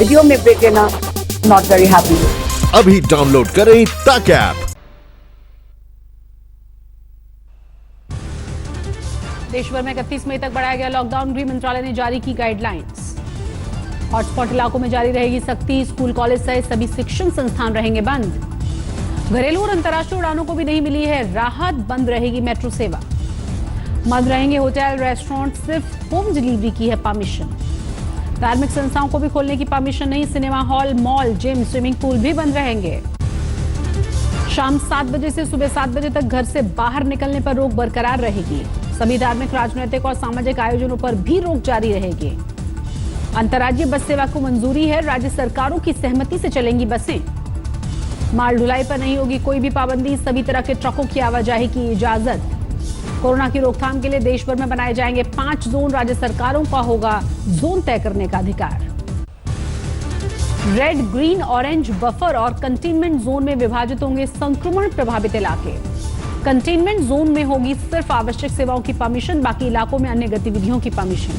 Video में break लेना not very happy. अभी डाउनलोड करें तक ऐप। देश भर में 31 मई तक बढ़ाया गया लॉकडाउन, गृह मंत्रालय ने जारी की गाइडलाइंस। हॉटस्पॉट इलाकों में जारी रहेगी सख्ती, स्कूल कॉलेज सहित सभी शिक्षण संस्थान रहेंगे बंद। घरेलू और अंतर्राष्ट्रीय उड़ानों को भी नहीं मिली है राहत, बंद रहेगी मेट्रो सेवा। बंद रहेंगे होटल, रेस्टोरेंट, सिर्फ होम डिलीवरी की है परमिशन। धार्मिक संस्थाओं को भी खोलने की परमिशन नहीं, cinema hall, mall, gym, swimming pool भी बंद रहेंगे। शाम 7 बजे से सुबह 7 बजे तक घर से बाहर निकलने पर रोक बरकरार रहेगी। सभी धार्मिक, राजनीतिक और सामाजिक आयोजनों पर भी रोक जारी रहेगी। अंतर्राज्यीय बस सेवा को मंजूरी है, राज्य सरकारों की सहमति से चलेंगी बसें। माल ढुलाई पर नहीं होगी कोई भी पाबंदी, सभी तरह के ट्रकों की आवाजाही की इजाजत। कोरोना की रोकथाम के लिए देश भर में बनाए जाएंगे 5 जोन, राज्य सरकारों का होगा जोन तय करने का अधिकार। रेड, ग्रीन, ऑरेंज, बफर और कंटेनमेंट जोन में विभाजित होंगे संक्रमण प्रभावित इलाके। कंटेनमेंट जोन में होगी सिर्फ आवश्यक सेवाओं की परमिशन, बाकी इलाकों में अन्य गतिविधियों की परमिशन।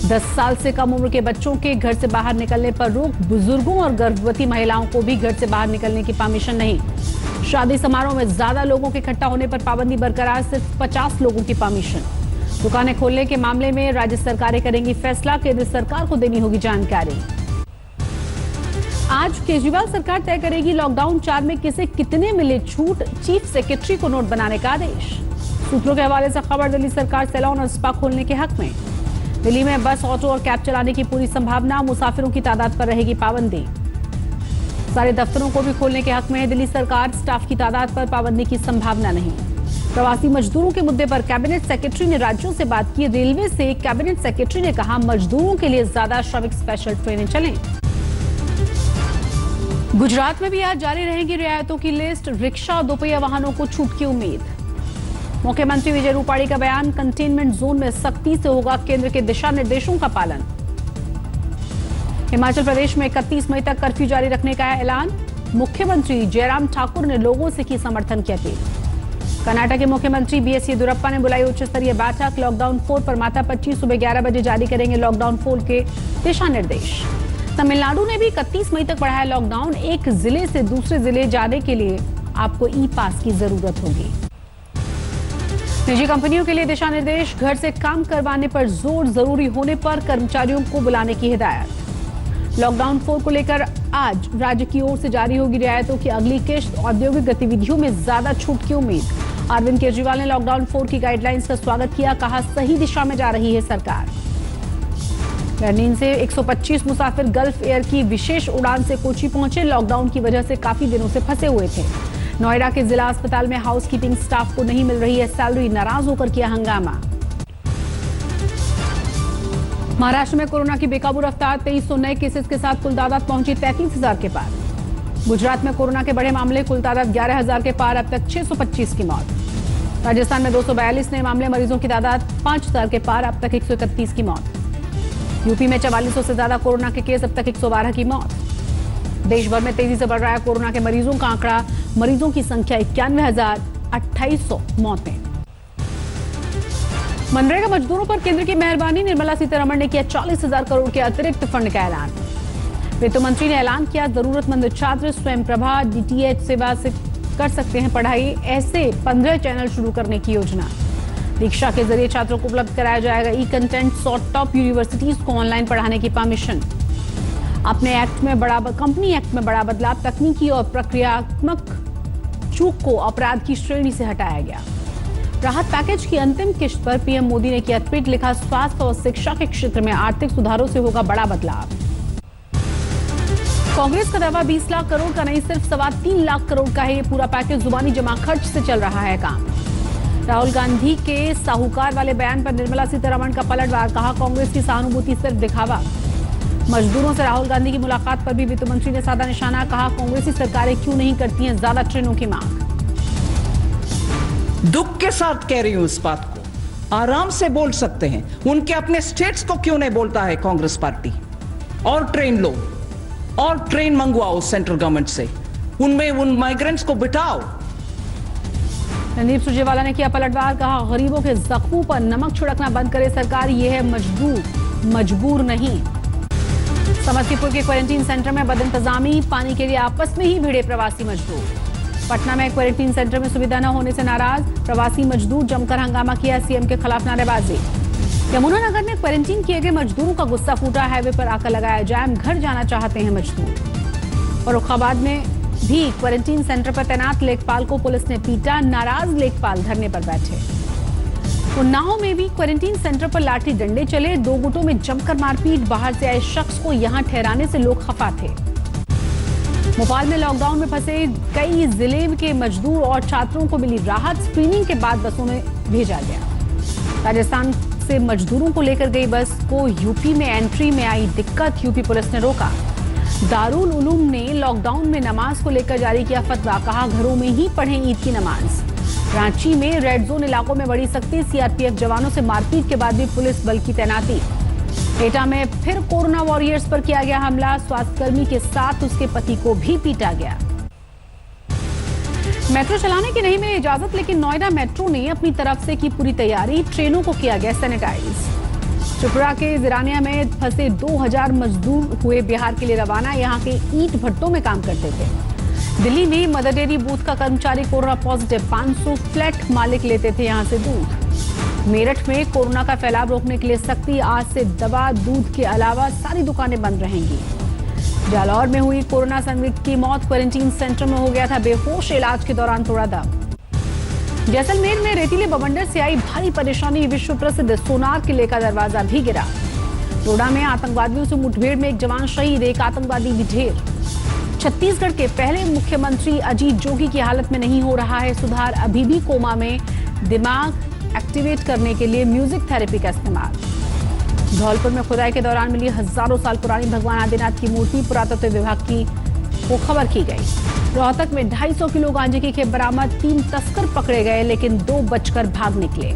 10 साल से कम उम्र के बच्चों के घर से बाहर निकलने पर रोक, बुजुर्गों और गर्भवती महिलाओं को भी घर से बाहर निकलने की परमिशन नहीं। शादी समारोह में ज्यादा लोगों के इकट्ठा होने पर पाबंदी बरकरार, सिर्फ 50 लोगों की परमिशन। दुकानें खोलने के मामले में राज्य सरकारें करेंगी फैसला, केंद्र सरकार को देनी होगी जानकारी। आज केजरीवाल सरकार तय करेगी लॉकडाउन 4 में किसे कितने मिले छूट, चीफ सेक्रेटरी को नोट बनाने का आदेश। सूत्रों के हवाले से खबर, दिल्ली सरकार सैलून और स्पा खोलने के हक में। दिल्ली में बस, ऑटो और कैब चलाने की पूरी संभावना, मुसाफिरों की तादाद पर रहेगी पाबंदी। सारे दफ्तरों को भी खोलने के हक में है दिल्ली सरकार, स्टाफ की तादाद पर पाबंदी की संभावना नहीं। प्रवासी मजदूरों के मुद्दे पर कैबिनेट सेक्रेटरी ने राज्यों से बात की। रेलवे से कैबिनेट सेक्रेटरी ने कहा मजदूरों के लिए ज्यादा श्रमिक स्पेशल ट्रेनें चलें। गुजरात में भी आज जारी रहेगी रियायतों की लिस्ट, रिक्शा और दोपहिया वाहनों को छूट की उम्मीद। मुख्यमंत्री विजय रूपाणी का बयान, कंटेनमेंट जोन में सख्ती से होगा केंद्र के दिशा निर्देशों का पालन। हिमाचल प्रदेश में 31 मई तक कर्फ्यू जारी रखने का ऐलान, मुख्यमंत्री जयराम ठाकुर ने लोगों से की समर्थन की अपील। कर्नाटक के मुख्यमंत्री बीएस येदियुरप्पा ने बुलाई उच्च स्तरीय बैठक, लॉकडाउन 4 पर माता 25 सुबह 11 बजे जारी करेंगे लॉकडाउन 4 के दिशा निर्देश। तमिलनाडु ने भी 31 मई तक बढ़ाया लॉकडाउन, एक जिले से दूसरे जिले जाने के लिए आपको ई पास की जरूरत होगी। निजी कंपनियों के लिए दिशा निर्देश, घर से काम करवाने पर जोर, जरूरी होने पर कर्मचारियों को बुलाने की हिदायत। लॉकडाउन 4 को लेकर आज राज्य की ओर से जारी होगी रियायतों की अगली किश्त, औद्योगिक गतिविधियों में ज्यादा छूट की उम्मीद। अरविंद केजरीवाल ने लॉकडाउन 4 की गाइडलाइंस का स्वागत किया, कहा सही दिशा में जा रही है सरकार। बहरीन से 125 मुसाफिर गल्फ एयर की विशेष उड़ान से कोची पहुंचे, लॉकडाउन की वजह से काफी दिनों से फंसे हुए थे। नोएडा के जिला अस्पताल में हाउसकीपिंग स्टाफ को नहीं मिल रही है सैलरी, नाराज होकर किया हंगामा। महाराष्ट्र में कोरोना की बेकाबू रफ्तार, 2300 नए केसेस के साथ कुल तादाद पहुंची 33,000 के पार। गुजरात में कोरोना के बढ़े मामले, कुल तादाद 11,000 के पार, अब तक 625 की मौत। राजस्थान में 242 नए मामले, मरीजों की तादाद 5,000 के पार, अब तक 131 की मौत। यूपी में 4400 से ज्यादा कोरोना के केस, अब तक 112 की मौत। देश भर में तेजी से बढ़ रहा है कोरोना के मरीजों का आंकड़ा, मरीजों की संख्या 91,2800 मौतें। मनरेगा मजदूरों पर केंद्र की मेहरबानी, निर्मला सीतारमण ने किया 40,000 करोड़ के अतिरिक्त फंड का ऐलान। वित्त मंत्री ने ऐलान किया जरूरतमंद छात्र स्वयं प्रभा डीटीएच सेवा से कर सकते हैं पढ़ाई, ऐसे 15 चैनल शुरू करने की योजना। दीक्षा के जरिए छात्रों को उपलब्ध कराया जाएगा ई कंटेंट, 100 टॉप यूनिवर्सिटीज को ऑनलाइन पढ़ाने की परमिशन। अपने एक्ट में कंपनी एक्ट में बड़ा बदलाव, तकनीकी और प्रक्रियात्मक चूक को अपराध की श्रेणी से हटाया गया। राहत पैकेज की अंतिम किश्त पर पीएम मोदी ने किया ट्वीट, लिखा स्वास्थ्य और शिक्षा के क्षेत्र में आर्थिक सुधारों से होगा बड़ा बदलाव। कांग्रेस का दावा 20 लाख करोड़ का नहीं, सिर्फ 3.25 लाख करोड़ का है ये पूरा पैकेज, जुबानी जमा खर्च से चल रहा है काम। राहुल गांधी के साहूकार वाले बयान पर निर्मला सीतारमण का पलटवार, कहा कांग्रेस की सहानुभूति सिर्फ दिखावा। मजदूरों से राहुल गांधी की मुलाकात पर भी वित्त मंत्री ने साधा निशाना, कहा कांग्रेसी सरकारें क्यों नहीं करती हैं ज्यादा ट्रेनों की मांग। दुख के साथ कह रही हूं इस बात को, आराम से बोल सकते हैं, उनके अपने स्टेट्स को क्यों नहीं बोलता है कांग्रेस पार्टी। और ट्रेन लो, और ट्रेन मंगवाओ सेंट्रल गवर्नमेंट से, उनमें उन माइग्रेंट्स को बिठाओ। रणदीप सुरजेवाला ने किया पलटवार, कहा गरीबों के जख्मों पर नमक छिड़कना बंद करे सरकार, ये है मजबूर नहीं। समस्तीपुर के क्वारंटीन सेंटर में बदइंतजामी, पानी के लिए आपस में ही भिड़े प्रवासी मजदूर। पटना में क्वारंटीन सेंटर में सुविधा न होने से नाराज प्रवासी मजदूर जमकर हंगामा किया, सीएम के खिलाफ नारेबाजी। यमुनानगर में क्वारंटीन किए गए मजदूरों का गुस्सा फूटा, हाईवे पर आकर लगाया जाम, घर जाना चाहते हैं मजदूर। फर्रुखाबाद में भी क्वारंटीन सेंटर पर तैनात लेखपाल को पुलिस ने पीटा, नाराज लेखपाल धरने पर बैठे। उन्नाव में भी क्वारंटीन सेंटर पर लाठी डंडे चले, 2 गुटों में जमकर मारपीट, बाहर से आए शख्स को यहां ठहराने से लोग खफा थे। भोपाल में लॉकडाउन में फंसे कई जिले के मजदूर और छात्रों को मिली राहत, स्क्रीनिंग के बाद बसों में भेजा गया। राजस्थान से मजदूरों को लेकर गई बस को यूपी में एंट्री में आई दिक्कत, यूपी पुलिस ने रोका। दारुल उलूम ने लॉकडाउन में नमाज को लेकर जारी किया फतवा, कहा घरों में ही पढ़ें ईद की नमाज। रांची में रेड जोन इलाकों में बड़ी सख्ती, सीआरपीएफ जवानों से मारपीट के बाद भी पुलिस बल की तैनाती। एटा में फिर कोरोना वॉरियर्स पर किया गया हमला, स्वास्थ्यकर्मी के साथ उसके पति को भी पीटा गया। मेट्रो चलाने की नहीं मिली इजाजत, लेकिन नोएडा मेट्रो ने अपनी तरफ से की पूरी तैयारी, ट्रेनों को किया गया सैनिटाइज। त्रिपुरा के जिरानिया में फंसे 2000 मजदूर हुए बिहार के लिए रवाना, यहाँ के ईंट भट्टों में काम करते थे। दिल्ली में मदर डेयरी बूथ का कर्मचारी कोरोना पॉजिटिव, 500 फ्लैट मालिक लेते थे यहां से दूध। मेरठ में कोरोना का फैलाव रोकने के लिए सख्ती, आज से दवा दूध के अलावा सारी दुकानें बंद रहेंगी। जालौर में हुई कोरोना संदिग्ध की मौत, क्वारंटीन सेंटर में हो गया था बेहोश, इलाज के दौरान तोड़ा दम। जैसलमेर में रेतीले बवंडर से आई भारी परेशानी, विश्व प्रसिद्ध सोनार किले का दरवाजा भी गिरा। डोडा में आतंकवादियों से मुठभेड़ में एक जवान शहीद, एक आतंकवादी भी ढेर। छत्तीसगढ़ के पहले मुख्यमंत्री अजीत जोगी की हालत में नहीं हो रहा है सुधार, अभी भी कोमा में, दिमाग एक्टिवेट करने के लिए म्यूजिक थेरेपी का इस्तेमाल। धौलपुर में खुदाई के दौरान मिली हजारों साल पुरानी भगवान आदिनाथ की मूर्ति, पुरातत्व विभाग की को खबर की गई। रोहतक में 250 किलो गांजे की खेप बरामद, 3 तस्कर पकड़े गए लेकिन 2 बचकर भाग निकले।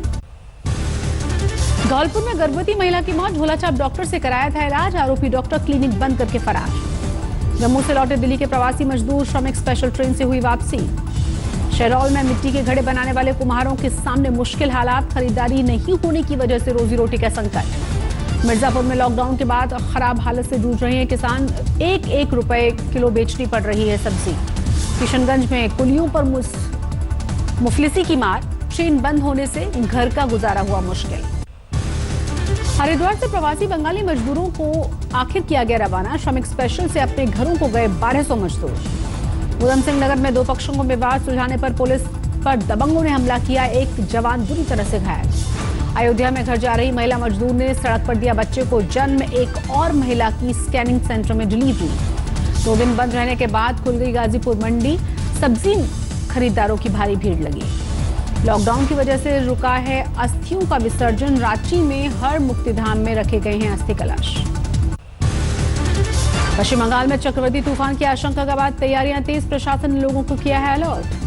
धौलपुर में गर्भवती महिला की मौत, झोलाछाप डॉक्टर से कराया था इलाज, आरोपी डॉक्टर क्लिनिक बंद करके फरार। जम्मू से लौटे दिल्ली के प्रवासी मजदूर, श्रमिक स्पेशल ट्रेन से हुई वापसी। शहडोल में मिट्टी के घड़े बनाने वाले कुम्हारों के सामने मुश्किल हालात, खरीदारी नहीं होने की वजह से रोजी रोटी का संकट। मिर्जापुर में लॉकडाउन के बाद खराब हालत से जूझ रहे हैं किसान, 1-1 रुपए किलो बेचनी पड़ रही है सब्जी। किशनगंज में कुलियों पर मुफलिसी की मार, ट्रेन बंद होने से घर का गुजारा हुआ मुश्किल। हरिद्वार से प्रवासी बंगाली मजदूरों को आखिर किया गया रवाना, श्रमिक स्पेशल से अपने घरों को गए 1200 मजदूर। उधम सिंह नगर में 2 पक्षों को विवाद सुलझाने पर पुलिस पर दबंगों ने हमला किया, एक जवान बुरी तरह से घायल। अयोध्या में घर जा रही महिला मजदूर ने सड़क पर दिया बच्चे को जन्म, एक और महिला की स्कैनिंग सेंटर में डिलीवरी। 2 दिन बंद रहने के बाद खुल गई गाजीपुर मंडी, सब्जी खरीदारों की भारी भीड़ लगी। लॉकडाउन की वजह से रुका है अस्थियों का विसर्जन, रांची में हर मुक्तिधाम में रखे गए हैं अस्थि कलश। पश्चिम बंगाल में चक्रवाती तूफान की आशंका के बाद तैयारियां तेज, प्रशासन ने लोगों को किया है अलर्ट।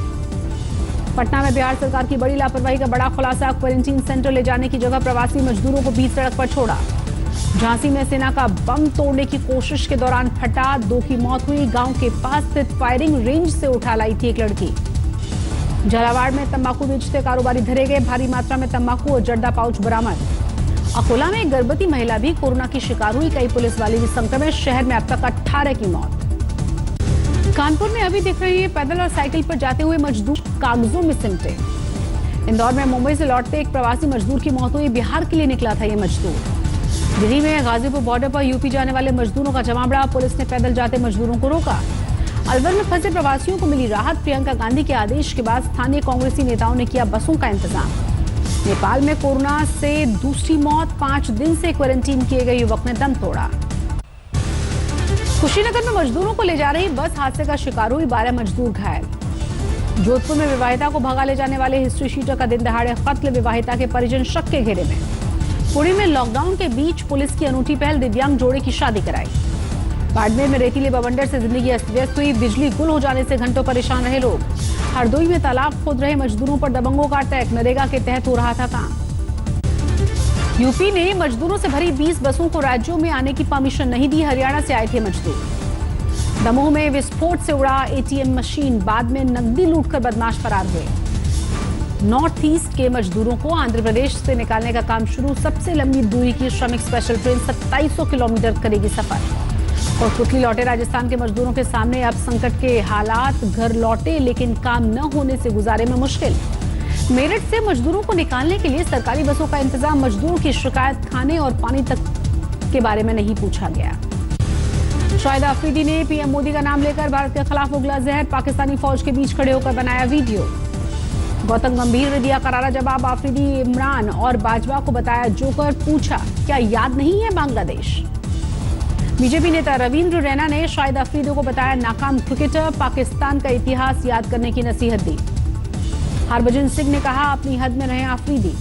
पटना में बिहार सरकार की बड़ी लापरवाही का बड़ा खुलासा, क्वारंटीन सेंटर ले जाने की जगह प्रवासी मजदूरों को बीच सड़क पर छोड़ा। झांसी में सेना का बम तोड़ने की कोशिश के दौरान फटा, 2 की मौत हुई, गांव के पास स्थित फायरिंग रेंज से उठा लाई थी एक लड़की। झालावाड़ में तंबाकू बेचते कारोबारी धरे गए, भारी मात्रा में तंबाकू और जर्दा पाउच बरामद। अकोला में एक गर्भवती महिला भी कोरोना की शिकार हुई, कई पुलिस वाले भी संक्रमित, शहर में अब तक 18 की मौत। कानपुर में अभी दिख रही है पैदल और साइकिल पर जाते हुए मजदूर कागजों में सिमटे। इंदौर में मुंबई से लौटते एक प्रवासी मजदूर की मौत हुई, बिहार के लिए निकला था ये मजदूर। दिल्ली में गाजीपुर बॉर्डर पर यूपी जाने वाले मजदूरों का जमावड़ा, पुलिस ने पैदल जाते मजदूरों को रोका। अलवर में फंसे प्रवासियों को मिली राहत, प्रियंका गांधी के आदेश के बाद स्थानीय कांग्रेसी नेताओं ने किया बसों का इंतजाम। नेपाल में कोरोना से दूसरी मौत, 5 दिन से क्वारंटीन किए गए युवक ने दम तोड़ा। कुशीनगर में मजदूरों को ले जा रही बस हादसे का शिकार हुई, 12 मजदूर घायल। जोधपुर में विवाहिता को भगा ले जाने वाले हिस्ट्री शीटर का दिन दहाड़े कत्ल, विवाहिता के परिजन शक के घेरे में। पुणे में लॉकडाउन के बीच पुलिस की अनूठी पहल, दिव्यांग जोड़े की शादी कराई। बाड़मेर में रेतीले बवंडर से जिंदगी अस्त व्यस्त हुई, बिजली गुल हो जाने से घंटों परेशान रहे लोग। हरदोई में तालाब खोद रहे मजदूरों पर दबंगों का अटैक, नरेगा के तहत हो रहा था काम। यूपी ने मजदूरों से भरी 20 बसों को राज्यों में आने की परमिशन नहीं दी, हरियाणा से आए थे मजदूर। दमोह में विस्फोट से उड़ा एटीएम मशीन, बाद में नकदी लूटकर बदमाश फरार हुए। नॉर्थ ईस्ट के मजदूरों को आंध्र प्रदेश से निकालने का काम शुरू, सबसे लंबी दूरी की श्रमिक स्पेशल ट्रेन 2700 किलोमीटर करेगी सफर। कोटपुतली लौटे राजस्थान के मजदूरों के सामने अब संकट के हालात। घर लौटे लेकिन काम न होने से गुजारे में मुश्किल। मेरठ से मजदूरों को निकालने के लिए सरकारी बसों का इंतजाम। मजदूरों की शिकायत खाने और पानी तक के बारे में नहीं पूछा गया। शाहिद अफरीदी ने पीएम मोदी का नाम लेकर भारत के खिलाफ उगला जहर। पाकिस्तानी फौज के बीच खड़े होकर बनाया वीडियो। गौतम गंभीर ने दिया करारा जवाब। अफरीदी इमरान और बाजवा को बताया जोकर। पूछा क्या याद नहीं है बांग्लादेश। बीजेपी नेता रविंद्र रैना ने शाहिद अफरीदी को बताया नाकाम क्रिकेटर। पाकिस्तान का इतिहास याद करने की नसीहत दी। हरभजन सिंह ने कहा अपनी हद में रहे अफरीदी।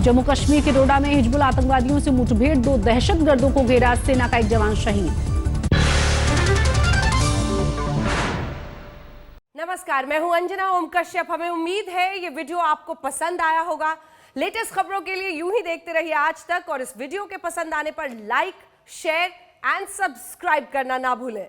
जम्मू कश्मीर के डोडा में हिजबुल आतंकवादियों से मुठभेड़। 2 दहशतगर्दों को घेरा। सेना का एक जवान शहीद। नमस्कार, मैं हूं अंजना ओम कश्यप। हमें उम्मीद है ये वीडियो आपको पसंद आया होगा। लेटेस्ट खबरों के लिए यूं ही देखते रहिए आज तक और इस वीडियो के पसंद आने पर लाइक, शेयर एंड सब्सक्राइब करना ना भूलें।